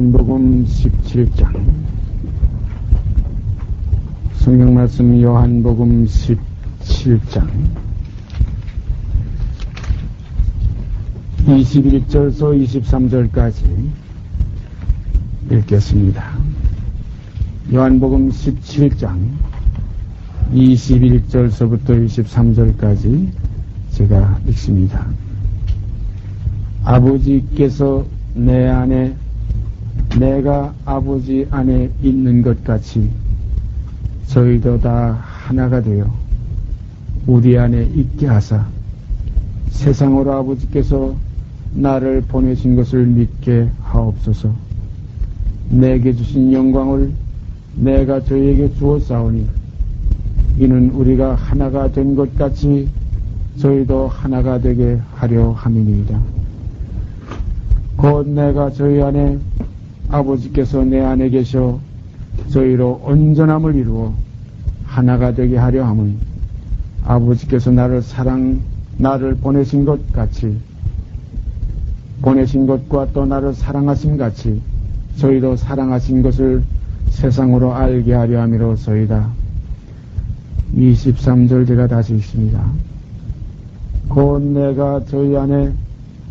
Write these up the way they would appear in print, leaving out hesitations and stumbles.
요한복음 17장 성경말씀 요한복음 17장 21절서 23절까지 읽겠습니다. 요한복음 17장 21절서부터 23절까지 제가 읽습니다. 아버지께서 내 안에 내가 아버지 안에 있는 것 같이 저희도 다 하나가 되어 우리 안에 있게 하사 세상으로 아버지께서 나를 보내신 것을 믿게 하옵소서. 내게 주신 영광을 내가 저희에게 주었사오니 이는 우리가 하나가 된 것 같이 저희도 하나가 되게 하려 함이니이다. 곧 내가 저희 안에 아버지께서 내 안에 계셔 저희로 온전함을 이루어 하나가 되게 하려 함은 아버지께서 나를 보내신 것 같이 보내신 것과 또 나를 사랑하신 같이 저희도 사랑하신 것을 세상으로 알게 하려 함이로소이다. 23절 제가 다시 읽습니다. 곧 내가 저희 안에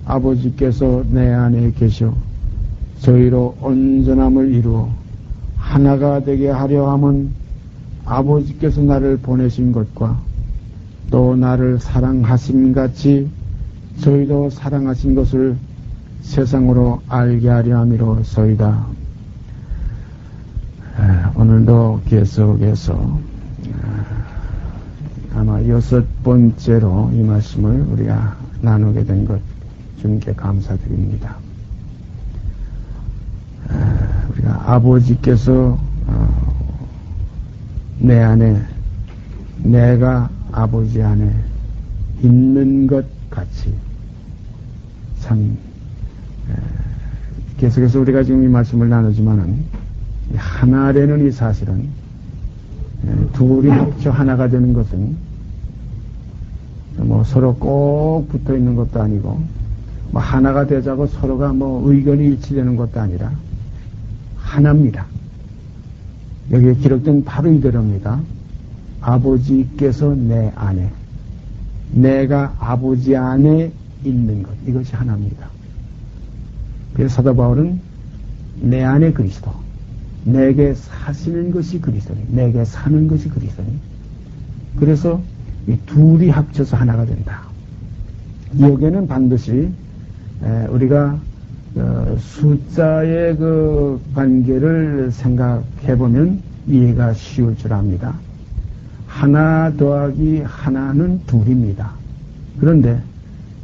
아버지께서 내 안에 계셔 저희로 온전함을 이루어 하나가 되게 하려 함은 아버지께서 나를 보내신 것과 또 나를 사랑하심 같이 저희도 사랑하신 것을 세상으로 알게 하려 함이로소이다. 오늘도 계속해서 아마 6번째로 이 말씀을 우리가 나누게 된 것 주님께 감사드립니다. 우리가 아버지께서 내 안에 내가 아버지 안에 있는 것 같이 참 계속해서 우리가 지금 이 말씀을 나누지만은 하나라는 이 사실은 둘이 합쳐 하나가 되는 것은 뭐 서로 꼭 붙어 있는 것도 아니고 뭐 하나가 되자고 서로가 뭐 의견이 일치되는 것도 아니라 하나입니다. 여기에 기록된 바로 이대로입니다. 아버지께서 내 안에 내가 아버지 안에 있는 것 이것이 하나입니다. 그래서 사도 바울은 내 안에 그리스도 내게 사시는 것이 그리스도니 내게 사는 것이 그리스도니 그래서 이 둘이 합쳐서 하나가 된다. 여기에는 반드시 우리가 숫자의 그 관계를 생각해 보면 이해가 쉬울 줄 압니다. 하나 더하기 하나는 둘입니다. 그런데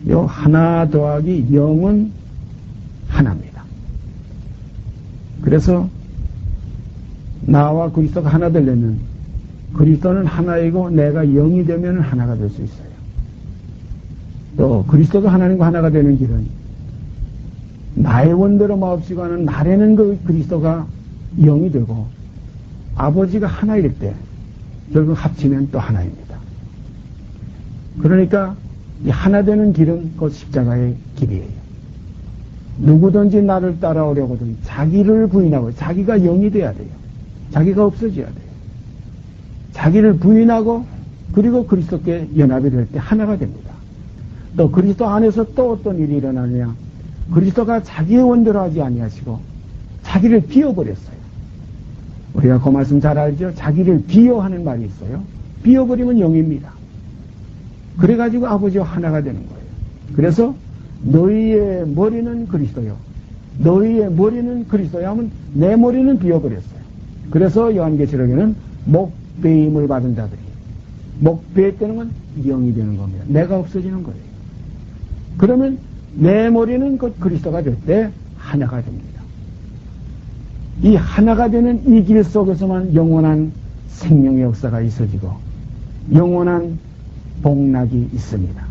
이 하나 더하기 0은 하나입니다. 그래서 나와 그리스도가 하나 되려면 그리스도는 하나이고 내가 0이 되면 하나가 될 수 있어요. 또 그리스도가 하나님과 하나가 되는 길은 나의 원대로 마옵시고 하는 나라는 그 그리스도가 0이 되고 아버지가 하나일 때 결국 합치면 또 하나입니다. 그러니까 이 하나 되는 길은 그 십자가의 길이에요. 누구든지 나를 따라오려거든 자기를 부인하고 자기가 0이 돼야 돼요. 자기가 없어져야 돼요. 자기를 부인하고 그리고 그리스도께 연합이 될 때 하나가 됩니다. 또 그리스도 안에서 또 어떤 일이 일어나느냐. 그리스도가 자기의 원대로 하지 아니하시고 자기를 비워버렸어요. 우리가 그 말씀 잘 알죠? 자기를 비워하는 말이 있어요. 비워버리면 0입니다. 그래가지고 아버지와 하나가 되는 거예요. 그래서 너희의 머리는 그리스도요. 너희의 머리는 그리스도요 하면 내 머리는 비워버렸어요. 그래서 요한계시록에는 목배임을 받은 자들이 목배했다는 건 0이 되는 겁니다. 내가 없어지는 거예요. 그러면 내 머리는 곧 그리스도가 될 때 하나가 됩니다. 이 하나가 되는 이 길 속에서만 영원한 생명의 역사가 있어지고 영원한 복락이 있습니다.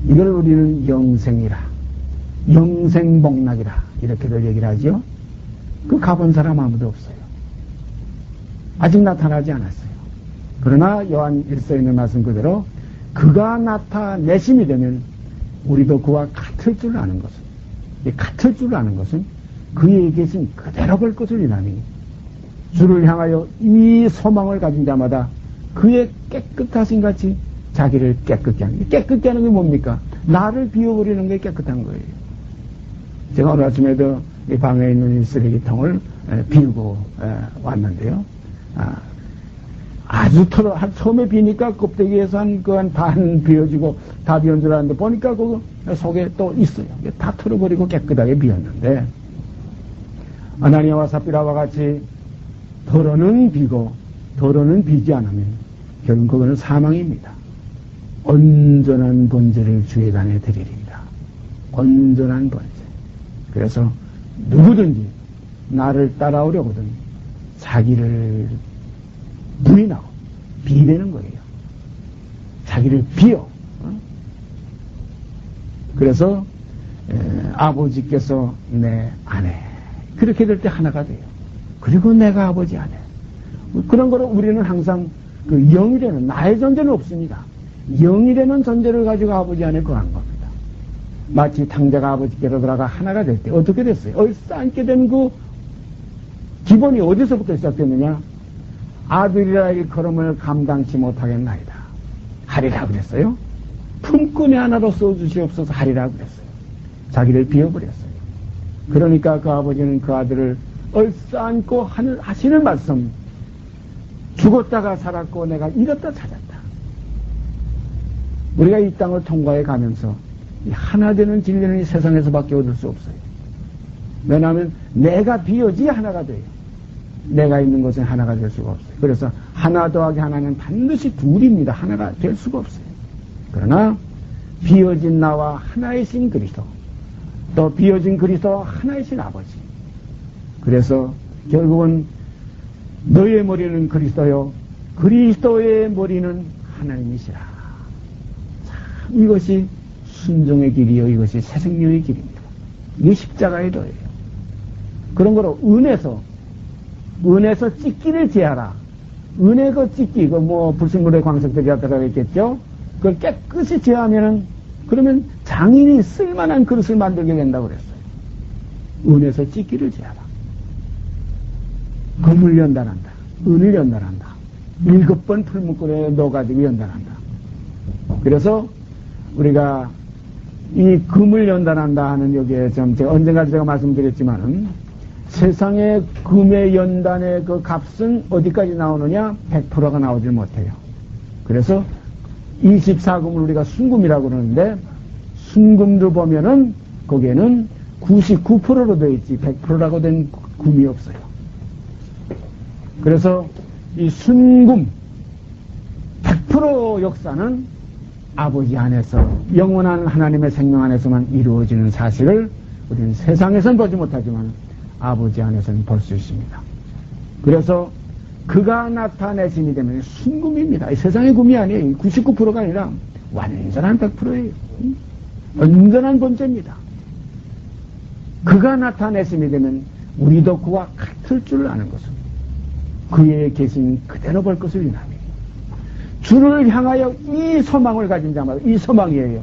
이걸 우리는 영생이라 영생복락이라 이렇게들 얘기를 하죠. 그 가본 사람 아무도 없어요. 아직 나타나지 않았어요. 그러나 요한 1서에 있는 말씀 그대로 그가 나타내심이 되면 우리도 그와 같을 줄 아는 것은, 같을 줄 아는 것은 그의 계신 그대로 볼 것을 인하니 주를 향하여 이 소망을 가진 자마다 그의 깨끗하신 같이 자기를 깨끗게 하는 게, 깨끗게 하는 게 뭡니까? 나를 비워버리는 게 깨끗한 거예요. 제가 오늘 아침에도 이 방에 있는 이 쓰레기통을 비우고 왔는데요. 아주 처음에 비니까 껍데기에서 한 반 비워지고 다 비운 줄 알았는데 보니까 그 속에 또 있어요. 다 털어버리고 깨끗하게 비웠는데, 아나니아와 삽비라와 같이 더러는 비고 더러는 비지 않으면 결국 그거는 사망입니다. 온전한 번제를 주의 단에 드리리라. 온전한 번제. 그래서 누구든지 나를 따라오려거든 자기를 부인하고 비내는 거예요. 자기를 비워. 그래서 아버지께서 내 아내, 그렇게 될 때 하나가 돼요. 그리고 내가 아버지 아내. 그런 거로 우리는 항상 그 영이라는 나의 존재는 없습니다. 영이라는 존재를 가지고 아버지 안에 거한 겁니다. 마치 탕자가 아버지께로 들어가 하나가 될 때 어떻게 됐어요? 얼싸안게 된 그 기본이 어디서부터 시작됐느냐? 아들이라 일컬음을 감당치 못하겠나이다. 하리라 그랬어요. 품꾼이 하나로 써주시옵소서 하리라 그랬어요. 자기를 비워버렸어요. 그러니까 그 아버지는 그 아들을 얼싸안고 하시는 말씀, 죽었다가 살았고 내가 잃었다 찾았다. 우리가 이 땅을 통과해 가면서 하나 되는 진리는 이 세상에서밖에 얻을 수 없어요. 왜냐하면 내가 비어지 하나가 돼요. 내가 있는 곳에 하나가 될 수가 없어요. 그래서 하나 더하기 하나는 반드시 둘입니다. 하나가 될 수가 없어요. 그러나 비어진 나와 하나이신 그리스도, 또 비어진 그리스도와 하나이신 아버지. 그래서 결국은 너의 머리는 그리스도요, 그리스도의 머리는 하나님이시라. 참, 이것이 순종의 길이요, 이것이 새생명의 길입니다. 이게 십자가의 도예요. 그런 거로 은에서 찢기를 제하라. 은의 그 찢기, 불순물의 광석들이 들어가겠죠? 그걸 깨끗이 제하면은, 그러면 장인이 쓸만한 그릇을 만들게 된다고 그랬어요. 은에서 찢기를 제하라. 금을 연단한다. 은을 연단한다. 7번 풀무불에 넣어가지고 연단한다. 그래서 우리가 이 금을 연단한다 하는 여기에 제가 언젠가 제가 말씀드렸지만은 세상의 금의 연단의 그 값은 어디까지 나오느냐? 100%가 나오질 못해요. 그래서 24금을 우리가 순금이라고 그러는데, 순금도 보면은 거기에는 99%로 되어 있지 100%라고 된 금이 없어요. 그래서 이 순금 100% 역사는 아버지 안에서, 영원한 하나님의 생명 안에서만 이루어지는 사실을 우리는 세상에서는 보지 못하지만 아버지 안에서는 볼 수 있습니다. 그래서 그가 나타내심이 되면 순금입니다. 이 세상의 금이 아니에요. 99%가 아니라 완전한 100%예요. 온전한 본체입니다. 그가 나타내심이 되면 우리도 그와 같을 줄 아는 것은 그의 계신 그대로 볼 것을 인하니 주를 향하여 이 소망을 가진 자마다, 이 소망이에요.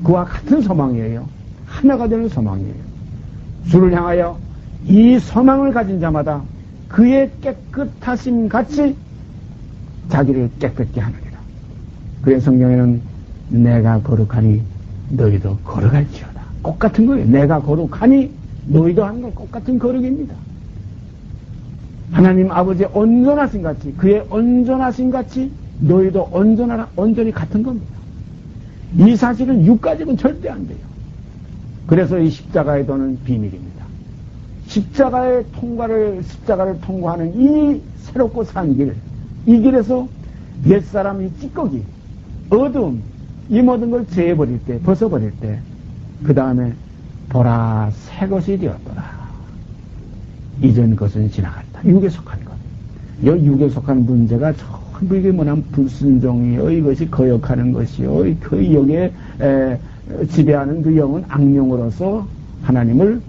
그와 같은 소망이에요. 하나가 되는 소망이에요. 주를 향하여 이 소망을 가진 자마다 그의 깨끗하심 같이 자기를 깨끗게 하느니라. 그의 성경에는 내가 거룩하니 너희도 거룩할지어다. 똑같은 거예요. 내가 거룩하니 너희도 하는 건 똑같은 거룩입니다. 하나님 아버지의 온전하신 같이, 그의 온전하신 같이 너희도 온전하라, 온전히 같은 겁니다. 이 사실은 육가지고는 절대 안 돼요. 그래서 이 십자가의 도는 비밀입니다. 십자가를 통과하는 이 새롭고 산 길, 이 길에서 옛사람이 찌꺼기, 어두움, 이 모든 걸 제해버릴 때, 벗어버릴 때, 그 다음에 보라 새 것이 되었더라. 이전 것은 지나갔다. 육에 속한 것. 이 육에 속한 문제가 전부 이게 뭐냐면 불순종이요, 이것이 거역하는 것이요, 그 영에 지배하는 그 영은 악령으로서 하나님을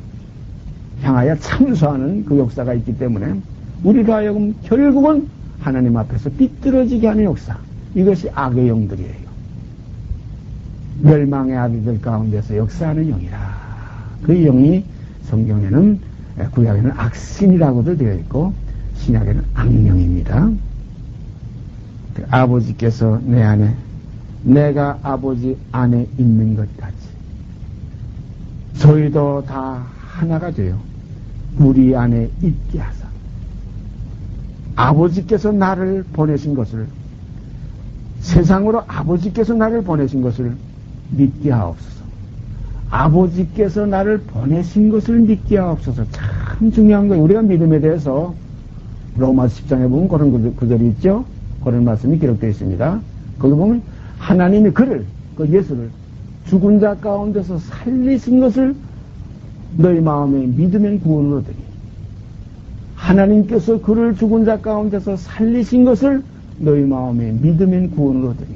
향하여 참소하는 그 역사가 있기 때문에 우리로 하여금 결국은 하나님 앞에서 삐뚤어지게 하는 역사, 이것이 악의 영들이에요. 멸망의 아들들 가운데서 역사하는 영이라. 그 영이 성경에는 구약에는 악신이라고도 되어 있고 신약에는 악령입니다. 아버지께서 내 안에 내가 아버지 안에 있는 것 같이 저희도 다 하나가 되어 우리 안에 있게 하사 아버지께서 나를 보내신 것을 세상으로 아버지께서 나를 보내신 것을 믿게 하옵소서. 아버지께서 나를 보내신 것을 믿게 하옵소서. 참 중요한 거예요. 우리가 믿음에 대해서 로마서 10장에 보면 그런 구절이 있죠. 그런 말씀이 기록되어 있습니다. 거기 보면 하나님이 그를 그 예수를 죽은 자 가운데서 살리신 것을 너희 마음에 믿으면 구원을 얻으니 하나님께서 그를 죽은 자 가운데서 살리신 것을 너희 마음에 믿으면 구원을 얻으니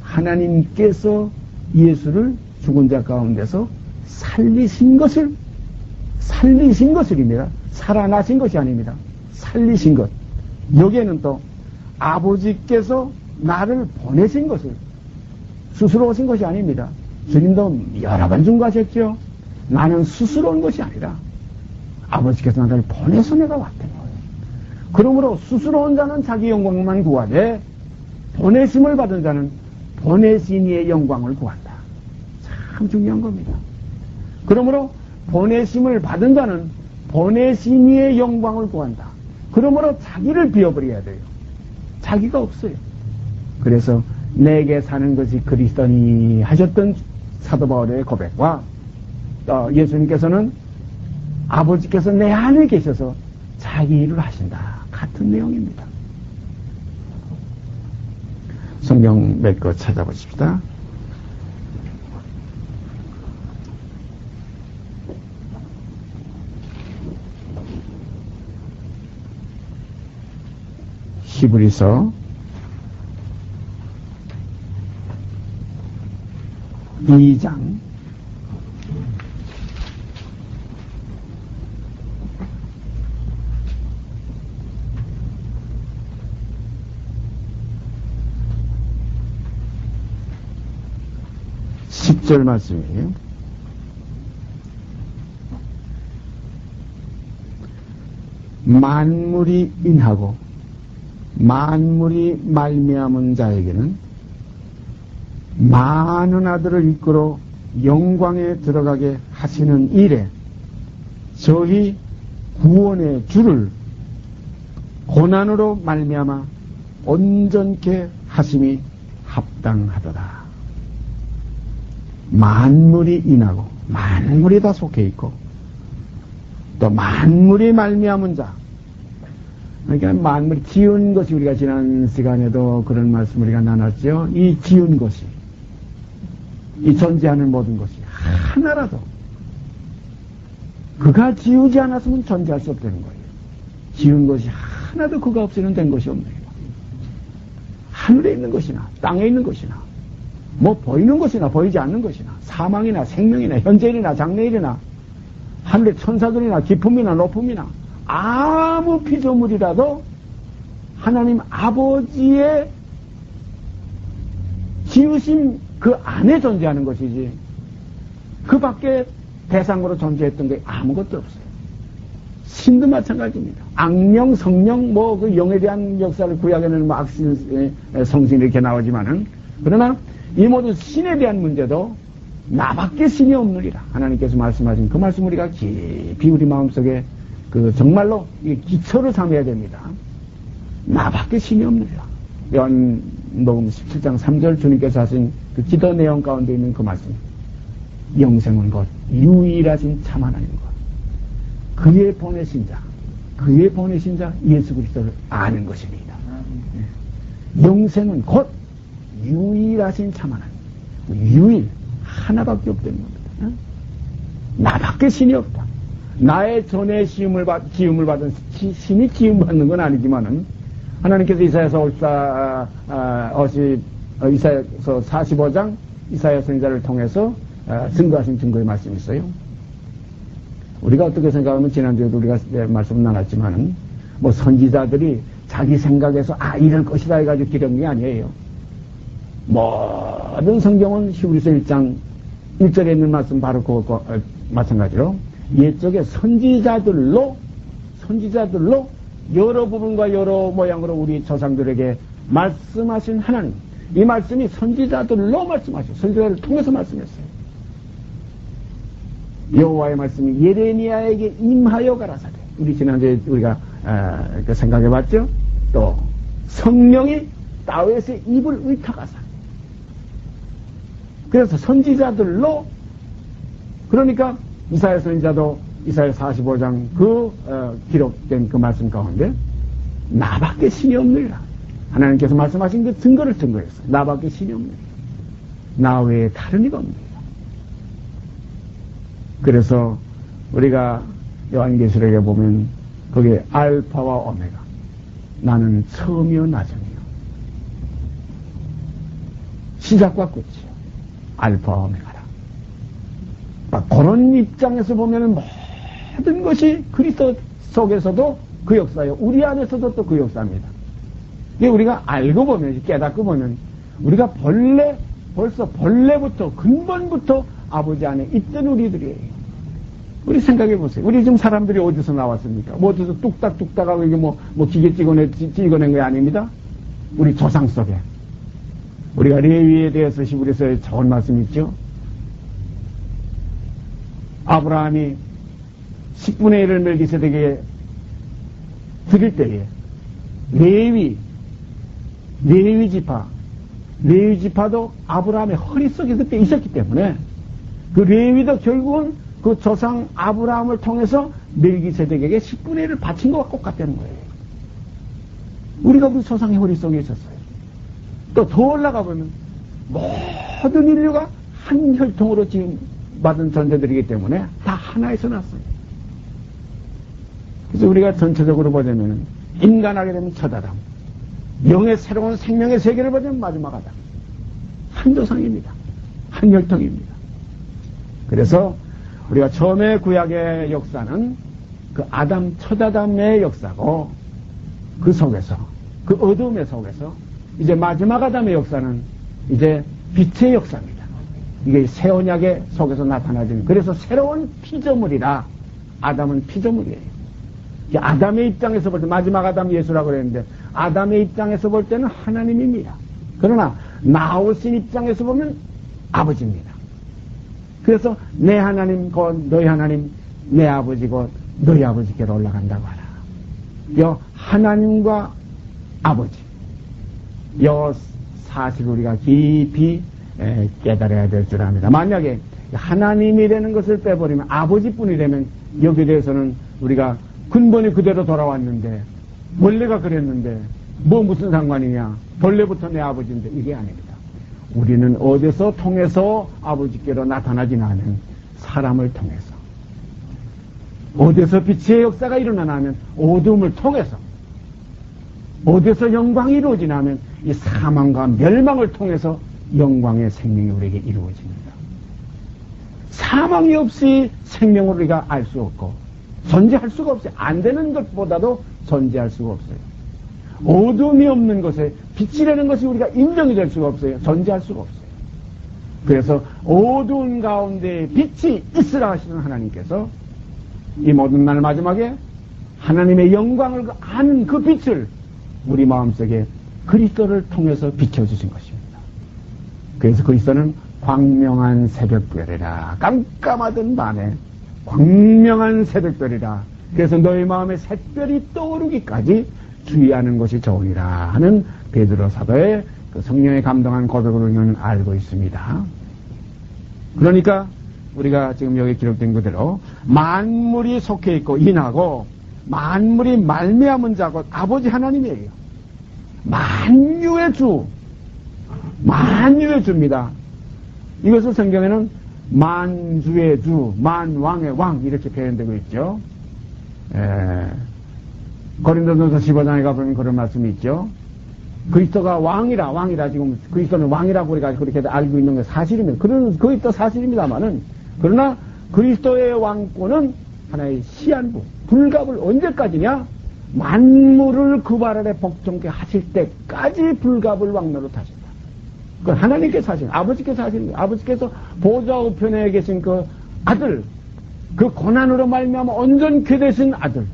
하나님께서 예수를 죽은 자 가운데서 살리신 것을입니다. 살아나신 것이 아닙니다. 살리신 것. 여기에는 또 아버지께서 나를 보내신 것을 스스로 오신 것이 아닙니다. 주님도 여러 번 증거하셨죠. 나는 스스로 온 것이 아니라 아버지께서 나를 보내서 내가 왔던 거예요. 그러므로 스스로 온 자는 자기 영광만 구하되 보내심을 받은 자는 보내신 이의 영광을 구한다. 참 중요한 겁니다. 그러므로 보내심을 받은 자는 보내신 이의 영광을 구한다. 그러므로 자기를 비워버려야 돼요. 자기가 없어요. 그래서 내게 사는 것이 그리스도니 하셨던 사도 바울의 고백과 예수님께서는 아버지께서 내 안에 계셔서 자기 일을 하신다. 같은 내용입니다. 성경 몇 거 찾아보십시다. 히브리서 2장 10절 말씀이에요. 만물이 인하고 만물이 말미암은 자에게는 많은 아들을 이끌어 영광에 들어가게 하시는 일에 저희 구원의 주를 고난으로 말미암아 온전케 하심이 합당하도다. 만물이 인하고 만물이 다 속해 있고 또 만물이 말미암은 자, 그러니까 만물이 지은 것이 우리가 지난 시간에도 그런 말씀 우리가 나눴죠. 이 지은 것이 이 존재하는 모든 것이 하나라도 그가 지우지 않았으면 존재할 수 없다는 거예요. 지은 것이 하나도 그가 없이는 된 것이 없네요. 하늘에 있는 것이나 땅에 있는 것이나 뭐 보이는 것이나 보이지 않는 것이나 사망이나 생명이나 현재일이나 장래일이나 하늘의 천사들이나 깊음이나 높음이나 아무 피조물이라도 하나님 아버지의 지으심 그 안에 존재하는 것이지 그 밖에 대상으로 존재했던 게 아무것도 없어요. 신도 마찬가지입니다. 악령, 성령, 뭐 그 영에 대한 역사를 구약에는 뭐 악신, 성신 이렇게 나오지만은 그러나 이 모든 신에 대한 문제도 나밖에 신이 없느니라. 하나님께서 말씀하신 그 말씀 우리가 깊이 우리 마음속에 그 정말로 이 기초를 삼아야 됩니다. 나밖에 신이 없느니라. 요한복음 17장 3절 주님께서 하신 그 기도 내용 가운데 있는 그 말씀. 영생은 곧 유일하신 참 하나님 것. 그의 보내신 자 예수 그리스도를 아는 것입니다. 영생은 곧 유일하신 참 하나님. 유일 하나밖에 없다는 겁니다. 나밖에 신이 없다. 나의 전에 지음을 받은 신이 지음받는 건 아니지만은 하나님께서 이사야서 45장 이사야 선지자를 통해서 증거하신 증거의 말씀이 있어요. 우리가 어떻게 생각하면 지난주에도 우리가 말씀 나눴지만은 뭐 선지자들이 자기 생각에서 이럴 것이다 해가지고 기록한 게 아니에요. 모든 성경은 히브리서 1장 1절에 있는 말씀 바로 그거 마찬가지로 옛적에 선지자들로 여러 부분과 여러 모양으로 우리 조상들에게 말씀하신 하나님, 이 말씀이 선지자들로 말씀하셨어요. 선지자를 통해서 말씀했어요. 여호와의 말씀이 예레미야에게 임하여 가라사대. 우리 지난주에 우리가 생각해 봤죠? 또 성령이 다윗의 입을 의탁하사. 그래서 선지자들로, 그러니까 이사야 선지자도 이사야 45장 기록된 그 말씀 가운데 나밖에 신이 없느니라. 하나님께서 말씀하신 그 증거를 증거했어요. 나밖에 신이 없느니라. 나 외에 다른 이가 없느니라. 그래서 우리가 요한계시록에 보면 거기에 알파와 오메가, 나는 처음이요 나중이요, 시작과 끝이요, 알파와 오메가라. 그런 입장에서 보면 모든 것이 그리스도 속에서도 그 역사요, 우리 안에서도 또 그 역사입니다. 이게 우리가 알고 보면, 깨닫고 보면 우리가 벌써 본래부터 근본부터 아버지 안에 있던 우리들이에요. 우리 생각해 보세요. 우리 지금 사람들이 어디서 나왔습니까? 뭐 어디서 뚝딱뚝딱하고 이게 뭐 기계 찍어낸 게 아닙니다. 우리 조상 속에. 우리가 레위에 대해서 시부리서에 좋은 말씀 있죠. 아브라함이 10분의 1을 멜기세덱에게 드릴 때에 레위 지파도 아브라함의 허리 속에 그때 있었기 때문에 그 레위도 결국은 그 조상 아브라함을 통해서 멜기세덱에게 10분의 1을 바친 것과 똑같다는 거예요. 우리가 그 조상의 허리 속에 있었어요. 또 더 올라가 보면 모든 인류가 한 혈통으로 지금 받은 존재들이기 때문에 다 하나에서 났어요. 그래서 우리가 전체적으로 보자면 인간하게 되면 첫 아담, 영의 새로운 생명의 세계를 보자면 마지막 아담. 한 조상입니다. 한 혈통입니다. 그래서 우리가 처음에 구약의 역사는 그 첫 아담의 역사고, 그 속에서, 그 어둠의 속에서 이제 마지막 아담의 역사는 이제 빛의 역사입니다. 이게 새 언약의 속에서 나타나지는, 그래서 새로운 피조물이라. 아담은 피조물이에요. 아담의 입장에서 볼 때, 마지막 아담 예수라고 그랬는데 아담의 입장에서 볼 때는 하나님입니다. 그러나 나오신 입장에서 보면 아버지입니다. 그래서 내 하나님 곧 너희 하나님, 내 아버지 곧 너희 아버지께로 올라간다고 하라. 여 하나님과 아버지, 여 사실 우리가 깊이 깨달아야 될 줄 압니다. 만약에 하나님이라는 것을 빼버리면, 아버지뿐이라면 여기에 대해서는 우리가 근본이 그대로 돌아왔는데, 원래가 그랬는데 무슨 상관이냐, 본래부터 내 아버지인데, 이게 아닙니다. 우리는 어디서 통해서 아버지께로 나타나지는 않은 사람을 통해서, 어디서 빛의 역사가 일어나냐면 어둠을 통해서, 어디서 영광이 이루어지냐면 이 사망과 멸망을 통해서 영광의 생명이 우리에게 이루어집니다. 사망이 없이 생명을 우리가 알 수 없고 존재할 수가 없어요. 안 되는 것보다도 존재할 수가 없어요. 어둠이 없는 것에 빛이라는 것이 우리가 인정이 될 수가 없어요. 존재할 수가 없어요. 그래서 어두운 가운데 빛이 있으라 하시는 하나님께서 이 모든 날 마지막에 하나님의 영광을 아는 그 빛을 우리 마음속에 그리스도를 통해서 비춰주신 것입니다. 그래서 그리스도는 광명한 새벽별이라. 깜깜하던 밤에 광명한 새벽별이라. 그래서 너희 마음에 샛별이 떠오르기까지 주의하는 것이 좋으니라 하는 베드로 사도의 그 성령에 감동한 고백을 우리는 알고 있습니다. 그러니까 우리가 지금 여기 기록된 그대로 만물이 속해 있고 인하고 만물이 말미암은 자고 아버지 하나님이에요. 만유의 주입니다. 이것을 성경에는 만주의 주, 만왕의 왕 이렇게 표현되고 있죠. 고린도전서 15장에 가보면 그런 말씀이 있죠. 그리스도가 왕이라 지금 그리스도는 왕이라고 우리가 그렇게 알고 있는 게 사실입니다. 그게 또 사실입니다만은, 그러나 그리스도의 왕권은 하나의 시한부, 불갑을 언제까지냐? 만물을 그 발 아래 복종케 하실 때까지 불갑을 왕노릇 하신다. 그건 하나님께서 하신, 아버지께서 하신 거예요. 아버지께서 보좌 우편에 계신 그 아들, 그 고난으로 말미암아 온전케 되신 아들,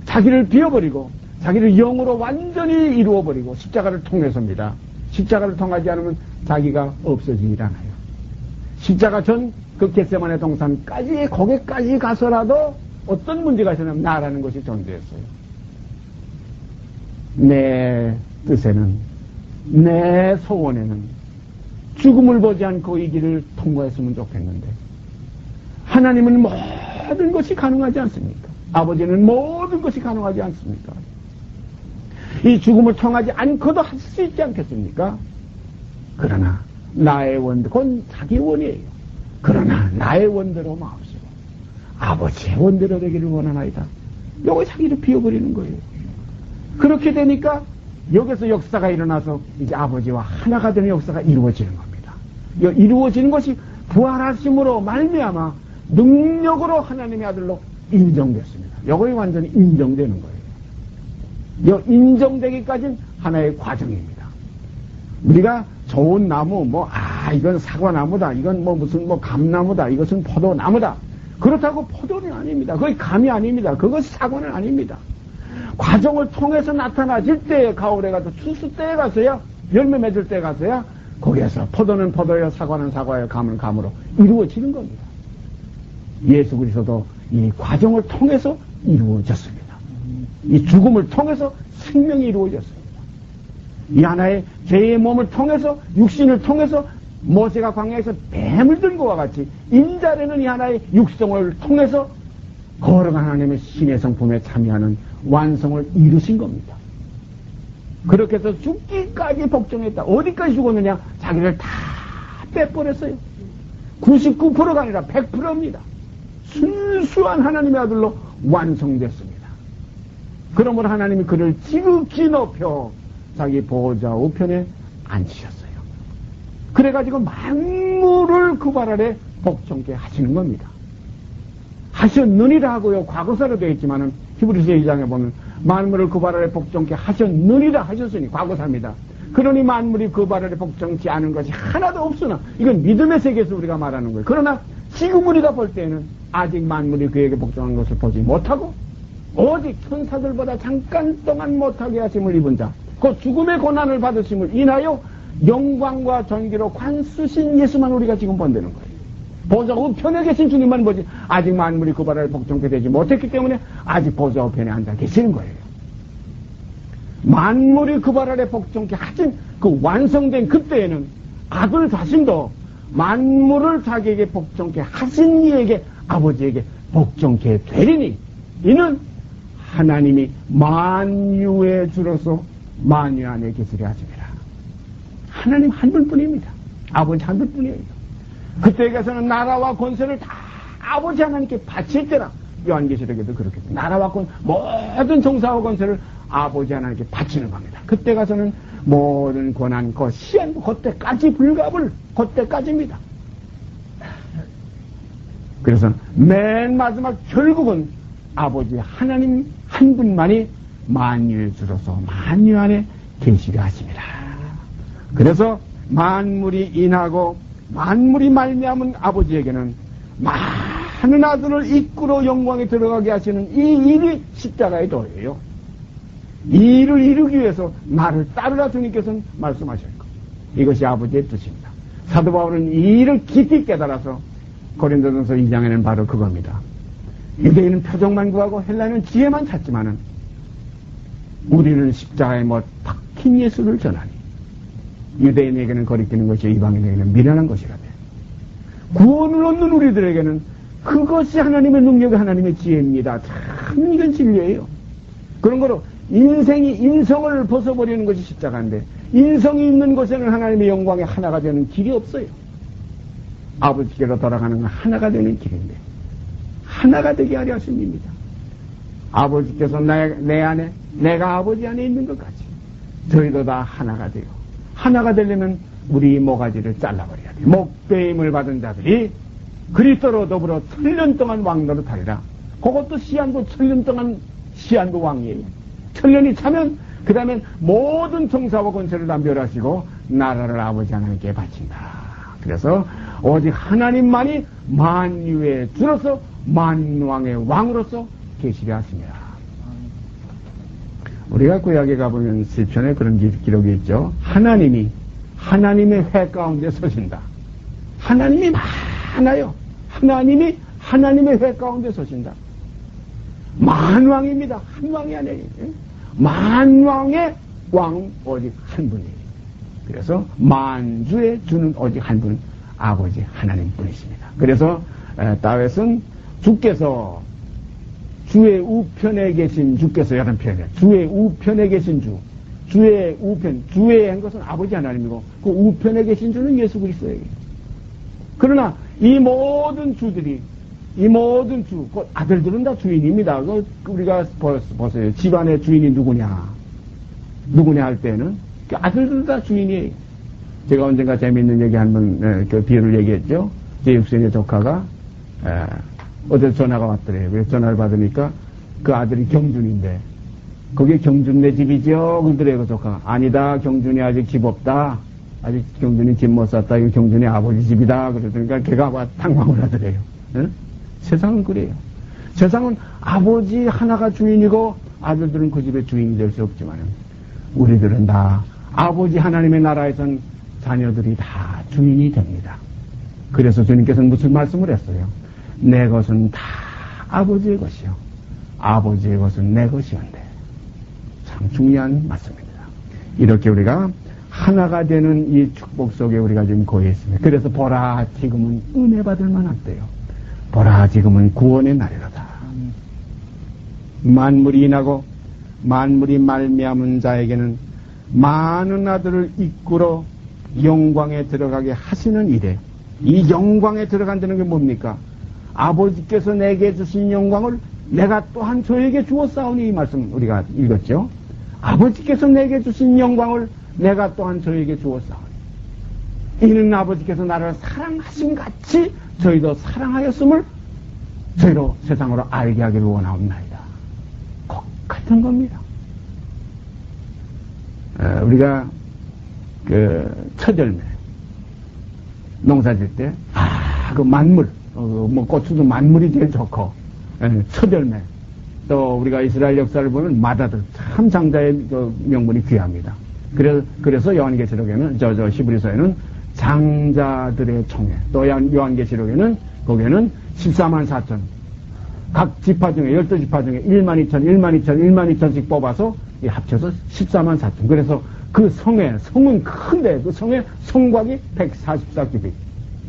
자기를 비워버리고 자기를 영으로 완전히 이루어버리고 십자가를 통해서입니다. 십자가를 통하지 않으면 자기가 없어지질 않아요. 십자가 전 그 겟세마네 동산까지 거기까지 가서라도 어떤 문제가 있었냐면 나라는 것이 존재했어요. 내 뜻에는, 내 소원에는 죽음을 보지 않고 이 길을 통과했으면 좋겠는데 하나님은 모든 것이 가능하지 않습니까? 아버지는 모든 것이 가능하지 않습니까? 이 죽음을 통하지 않고도 할 수 있지 않겠습니까? 그러나 나의 원, 그건 자기 원이에요. 그러나 나의 원대로 마옵시고 아버지의 원대로 되기를 원하나이다. 요거 자기를 비워버리는 거예요. 그렇게 되니까 여기서 역사가 일어나서 이제 아버지와 하나가 되는 역사가 이루어지는 겁니다. 이루어지는 것이 부활하심으로 말미암아 능력으로 하나님의 아들로 인정됐습니다. 요거에 완전히 인정되는 거예요. 요 인정되기까지는 하나의 과정입니다. 우리가 좋은 나무, 이건 사과나무다, 이건 무슨 감나무다, 이것은 포도나무다. 그렇다고 포도는 아닙니다. 그게 감이 아닙니다. 그것이 사과는 아닙니다. 과정을 통해서 나타나질 때에 가을에 가서 추수 때에 가서야 열매 맺을 때에 가서야 거기에서 포도는 포도요, 사과는 사과요, 감은 감으로 이루어지는 겁니다. 예수 그리스도도 이 과정을 통해서 이루어졌습니다. 이 죽음을 통해서 생명이 이루어졌습니다. 이 하나의 죄의 몸을 통해서 육신을 통해서 모세가 광야에서 뱀을 든 것과 같이 인자라는 이 하나의 육성을 통해서 거룩한 하나님의 신의 성품에 참여하는 완성을 이루신 겁니다. 그렇게 해서 죽기까지 복종했다. 어디까지 죽었느냐? 자기를 다 빼버렸어요. 99%가 아니라 100%입니다. 순수한 하나님의 아들로 완성됐습니다. 그러므로 하나님이 그를 지극히 높여 자기 보좌 우편에 앉히셨어요. 그래가지고 만물을 그 발 아래 복종케 하시는 겁니다. 하셨느니라 하고요. 과거사로 되어 있지만은 히브리서 2장에 보면 만물을 그 발 아래 복종케 하셨느니라 하셨으니 과거사입니다. 그러니 만물이 그 발 아래 복종치 않은 것이 하나도 없으나 이건 믿음의 세계에서 우리가 말하는 거예요. 그러나 지금 우리가 볼 때는 아직 만물이 그에게 복종한 것을 보지 못하고 오직 천사들보다 잠깐 동안 못하게 하심을 입은 자, 그 죽음의 고난을 받으심을 인하여 영광과 존귀로 관수신 예수만 우리가 지금 본다는 거예요. 보좌 우편에 계신 주님만 보지 아직 만물이 그 발을 복종케 되지 못했기 때문에 아직 보좌 우편에 앉아 계시는 거예요. 만물이 그 발 아래 복종케 하신 그 완성된 그때에는 아들 자신도 만물을 자기에게 복종케 하신 이에게 아버지에게 복종케 되리니 이는 하나님이 만유의 주로서 만유 안에 계시려 하십니다. 하나님 한 분뿐입니다. 아버지 한 분뿐이에요. 그때에 가서는 나라와 권세를 다 아버지 하나님께 바칠 때라. 요한계시록에도 그렇게 나라와 권 모든 정사와 권세를 아버지 하나님께 바치는 겁니다. 그때 가서는 모든 권한 그 시한 그때까지 불가불 그때까지입니다. 그래서 맨 마지막 결국은 아버지 하나님 한 분만이 만유의 주로서 만유 안에 계시려 하십니다. 그래서 만물이 인하고 만물이 말미암은 아버지에게는 많은 아들을 이끌어 영광에 들어가게 하시는 이 일이 십자가의 도예요. 이 일을 이루기 위해서 나를 따르라 주님께서는 말씀하실 것. 이것이 아버지의 뜻입니다. 사도 바울은 이 일을 깊이 깨달아서 고린도전서 2장에는 바로 그겁니다. 유대인은 표적만 구하고 헬라인은 지혜만 찾지만은 우리는 십자가에 못 박힌 예수를 전하니 유대인에게는 거리끼는 것이 이방인에게는 미련한 것이라되 구원을 얻는 우리들에게는 그것이 하나님의 능력이 하나님의 지혜입니다. 참 이건 진리예요. 그런 거로 인성을 벗어버리는 것이 십자가인데 인성이 있는 곳에는 하나님의 영광의 하나가 되는 길이 없어요. 아버지께로 돌아가는 건 하나가 되는 길인데 하나가 되게 하려 하십니다. 아버지께서 내 안에 내가 아버지 안에 있는 것 같이 저희도 다 하나가 돼요. 하나가 되려면 우리 모가지를 잘라버려야 돼요. 목배임을 받은 자들이 그리스도로 더불어 1000년 동안 왕노릇 하리라. 그것도 시한부 1000년 동안 시한부 왕이에요. 1000년이 차면 그 다음에 모든 정사와 권세를 다 멸하시고 나라를 아버지 하나님께 바친다. 그래서 오직 하나님만이 만유의 주로서 만왕의 왕으로서 계시려 하시니라. 우리가 구약에 가보면 시편에 그런 기록이 있죠. 하나님이 하나님의 회 가운데 서신다. 하나님이 많아요. 하나님이 하나님의 회 가운데 서신다. 만왕입니다. 한 왕이 아니에요. 만왕의 왕 오직 한 분이에요. 그래서 만주의 주는 오직 한 분, 아버지 하나님 분이십니다. 그래서 다윗은 주께서 주의 우편에 계신 주께서 여러 편에 주의 우편에 계신 주, 주의 우편, 주의 한 것은 아버지 하나님이고 그 우편에 계신 주는 예수 그리스도예요. 그러나 이 모든 주들이 이 모든 주, 곧 아들들은 다 주인입니다. 우리가 보세요. 집안의 주인이 누구냐 할 때는 그 아들들은 다 주인이에요. 제가 언젠가 재미있는 얘기 한번 그 비유를 얘기했죠. 제 육생의 조카가 어제 전화가 왔더래요. 그래서 전화를 받으니까 그 아들이 경준인데 거기 경준네 집이죠? 그러더래요. 그 조카가. 아니다. 경준이 아직 집 없다. 아직 경준이 집 못 샀다. 이거 경준이 아버지 집이다. 그러니까 걔가 막 당황을 하더래요. 응? 세상은 그래요. 세상은 아버지 하나가 주인이고 아들들은 그 집의 주인이 될 수 없지만 우리들은 다 아버지 하나님의 나라에선 자녀들이 다 주인이 됩니다. 그래서 주님께서는 무슨 말씀을 했어요? 내 것은 다 아버지의 것이요 아버지의 것은 내 것이온데. 참 중요한 말씀입니다. 이렇게 우리가 하나가 되는 이 축복 속에 우리가 지금 거해 있습니다. 그래서 보라 지금은 은혜 받을 만한데요. 보라 지금은 구원의 날이로다. 만물이 인하고 만물이 말미암은 자에게는 많은 아들을 이끌어 영광에 들어가게 하시는 일에, 이 영광에 들어간다는 게 뭡니까? 아버지께서 내게 주신 영광을 내가 또한 저에게 주었사오니, 이 말씀 우리가 읽었죠. 아버지께서 내게 주신 영광을 내가 또한 저에게 주었사오니 이는 아버지께서 나를 사랑하심 같이 저희도 사랑하였음을 저희로 세상으로 알게 하기를 원하옵나이다. 꼭 같은 겁니다. 우리가 그 첫 열매 농사 질 때 그 만물 뭐 고추도 만물이 제일 좋고 첫 열매, 또 우리가 이스라엘 역사를 보면 마다들 참 장자의 그 명분이 귀합니다. 그래서 요한계시록에는 히브리서에는 장자들의 총회, 또 요한계시록에는 거기에는 14만 4천 각 지파 중에 12지파 중에 1만 2천 1만 2천 1만 2천씩 뽑아서 합쳐서 14만 4천. 그래서 그 성은 큰데 그 성의 성곽이 144규빗.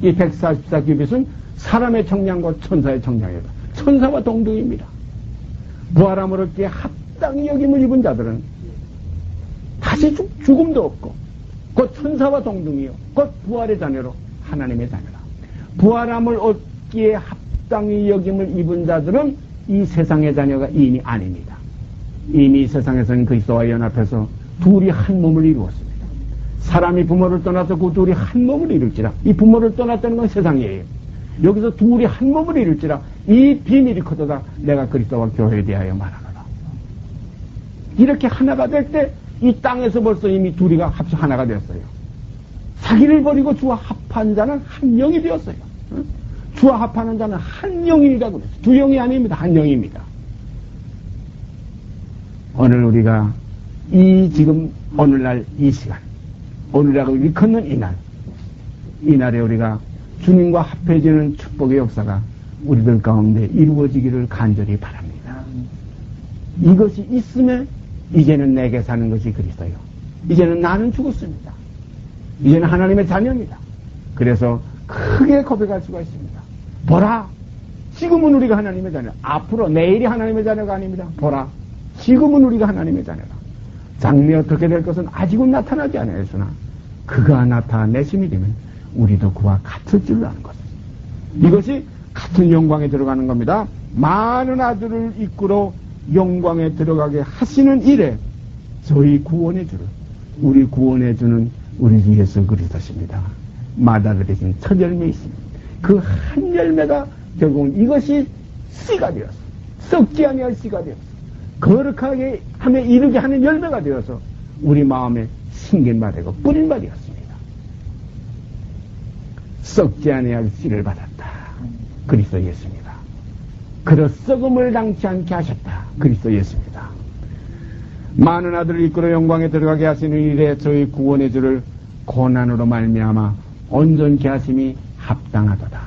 이 144규빗은 사람의 청량과 천사의 청량이다. 천사와 동등입니다. 부활함을 얻기에 합당히 여김을 입은 자들은 다시 죽음도 없고 곧 천사와 동등이요 곧 부활의 자녀로 하나님의 자녀라. 부활함을 얻기에 합당히 여김을 입은 자들은 이 세상의 자녀가 이미 아닙니다. 이미 세상에서는 그리스도와 연합해서 둘이 한 몸을 이루었습니다. 사람이 부모를 떠나서 그 둘이 한 몸을 이룰지라. 이 부모를 떠났다는 건 세상이에요. 여기서 둘이 한 몸을 이룰지라. 이 비밀이 커도다 내가 그리스도와 교회에 대하여 말하노라. 이렇게 하나가 될 때 이 땅에서 벌써 이미 둘이가 합쳐 하나가 되었어요. 자기를 버리고 주와 합한 자는 한 영이 되었어요. 주와 합하는 자는 한 영이라고 그랬어요. 두 영이 아닙니다. 한 영입니다. 오늘 우리가 지금 오늘날 이 시간, 오늘날을 일컫는 이날에 우리가 주님과 합해지는 축복의 역사가 우리들 가운데 이루어지기를 간절히 바랍니다. 이것이 있음에 이제는 내게 사는 것이 그리스도요. 이제는 나는 죽었습니다. 이제는 하나님의 자녀입니다. 그래서 크게 고백할 수가 있습니다. 보라, 지금은 우리가 하나님의 자녀. 앞으로 내일이 하나님의 자녀가 아닙니다. 보라, 지금은 우리가 하나님의 자녀다. 장래 어떻게 될 것은 아직은 나타나지 않았으나 그가 나타내심이 되면 우리도 그와 같을 줄로 아는 것입니다. 이것이 같은 영광에 들어가는 겁니다. 많은 아들을 이끌어 영광에 들어가게 하시는 일에 저희 구원의 주를, 우리 구원의 주는 우리 주 예수 그리스도십니다. 마다를 대신 첫 열매 있습니다. 그 한 열매가 결국은 이것이 씨가 되어서, 썩지 아니할 씨가 되어서, 거룩하게 함에 이르게 하는 열매가 되어서 우리 마음에 심긴 바 되고 뿌린 바 되었습니다. 썩지 아니할 씨를 받았다. 그리스도 예수입니다. 그러 썩음을 당치 않게 하셨다. 그리스도 예수입니다. 많은 아들을 이끌어 영광에 들어가게 하시는 일에 저희 구원의 주를 고난으로 말미암아 온전케 하심이 합당하도다.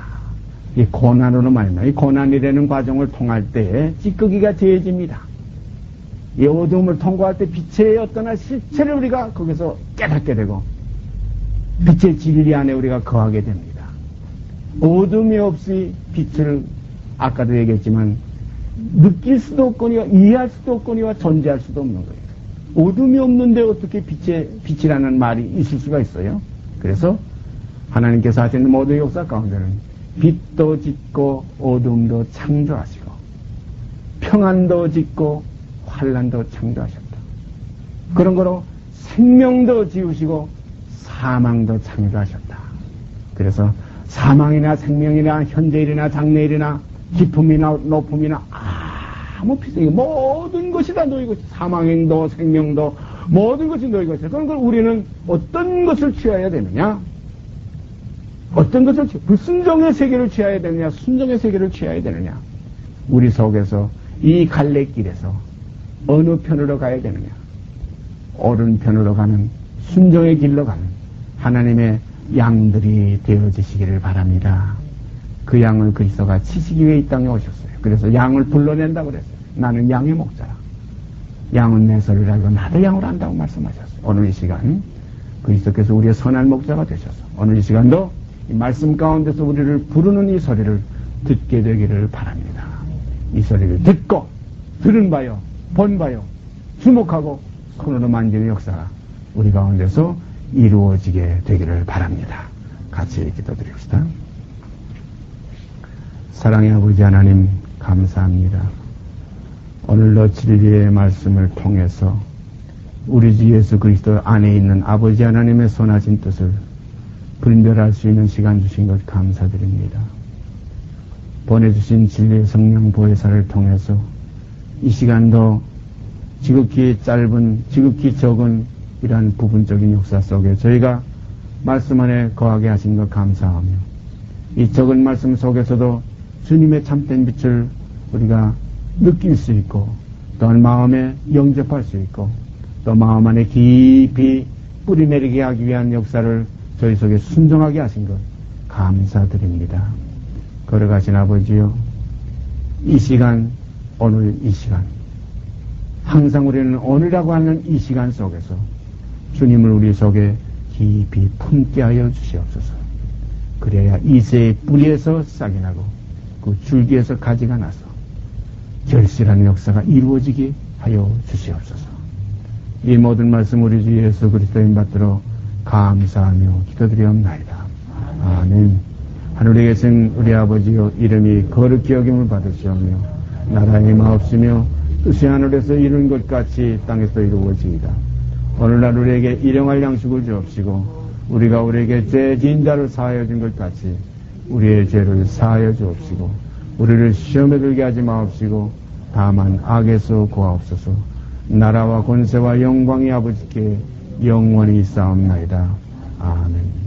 이 고난으로 말미암아 이 고난이라는 과정을 통할 때에 찌꺼기가 제해집니다. 이 어둠을 통과할 때 빛의 어떠나 실체를 우리가 거기서 깨닫게 되고 빛의 진리 안에 우리가 거하게 됩니다. 어둠이 없이 빛을 아까도 얘기했지만 느낄 수도 없거니와 이해할 수도 없거니와 존재할 수도 없는 거예요. 어둠이 없는데 어떻게 빛이라는 말이 있을 수가 있어요? 그래서 하나님께서 하시는 모든 역사 가운데는 빛도 짓고 어둠도 창조하시고 평안도 짓고 환난도 창조하셨다. 그런 거로 생명도 지으시고 사망도 창조하셨다. 그래서 사망이나 생명이나 현재일이나 장래일이나 기쁨이나 높음이나 아무 필요 모든 것이 다 너희 것이 사망행도 생명도 모든 것이 너희 것이다. 그런 걸 우리는 어떤 것을 취해야 되느냐? 어떤 것을 불순종의 세계를 취해야 되느냐? 순종의 세계를 취해야 되느냐? 우리 속에서 이 갈래길에서 어느 편으로 가야 되느냐? 오른편으로 가는 순종의 길로 가는 하나님의 양들이 되어지시기를 바랍니다. 그 양을 그리스도가 치시기 위해 이 땅에 오셨어요. 그래서 양을 불러낸다고 그랬어요. 나는 양의 목자라. 양은 내 소리를 알고 나도 양을 안다고 말씀하셨어요. 오늘 이 시간 그리스도께서 우리의 선한 목자가 되셔서 오늘 이 시간도 이 말씀 가운데서 우리를 부르는 이 소리를 듣게 되기를 바랍니다. 이 소리를 듣고 들은 바요 본 바요 주목하고 손으로 만지는 역사가 우리 가운데서 이루어지게 되기를 바랍니다. 같이 기도드립시다. 사랑의 아버지 하나님 감사합니다. 오늘도 진리의 말씀을 통해서 우리 주 예수 그리스도 안에 있는 아버지 하나님의 선하신 뜻을 분별할 수 있는 시간 주신 것 감사드립니다. 보내주신 진리의 성령 보혜사를 통해서 이 시간도 지극히 짧은 지극히 적은 이러한 부분적인 역사 속에 저희가 말씀 안에 거하게 하신 것 감사하며 이 적은 말씀 속에서도 주님의 참된 빛을 우리가 느낄 수 있고 또한 마음에 영접할 수 있고 또 마음 안에 깊이 뿌리내리게 하기 위한 역사를 저희 속에 순종하게 하신 것 감사드립니다. 걸어가신 아버지요, 이 시간 오늘 이 시간 항상 우리는 오늘이라고 하는 이 시간 속에서 주님을 우리 속에 깊이 품게 하여 주시옵소서. 그래야 이새의 뿌리에서 싹이 나고 그 줄기에서 가지가 나서 결실하는 역사가 이루어지게 하여 주시옵소서. 이 모든 말씀 우리 주 예수 그리스도인 받들어 감사하며 기도드리옵나이다. 아멘. 하늘에 계신 우리 아버지여, 이름이 거룩히 여김을 받으시오며 나라의 임하옵시며 뜻이 하늘에서 이룬 것 같이 땅에서 이루어지이다. 오늘날 우리에게 일용할 양식을 주옵시고 우리가 우리에게 죄 지은 자를 사하여 준 것 같이 우리의 죄를 사하여 주옵시고 우리를 시험에 들게 하지 마옵시고 다만 악에서 구하옵소서. 나라와 권세와 영광이 아버지께 영원히 있사옵나이다. 아멘.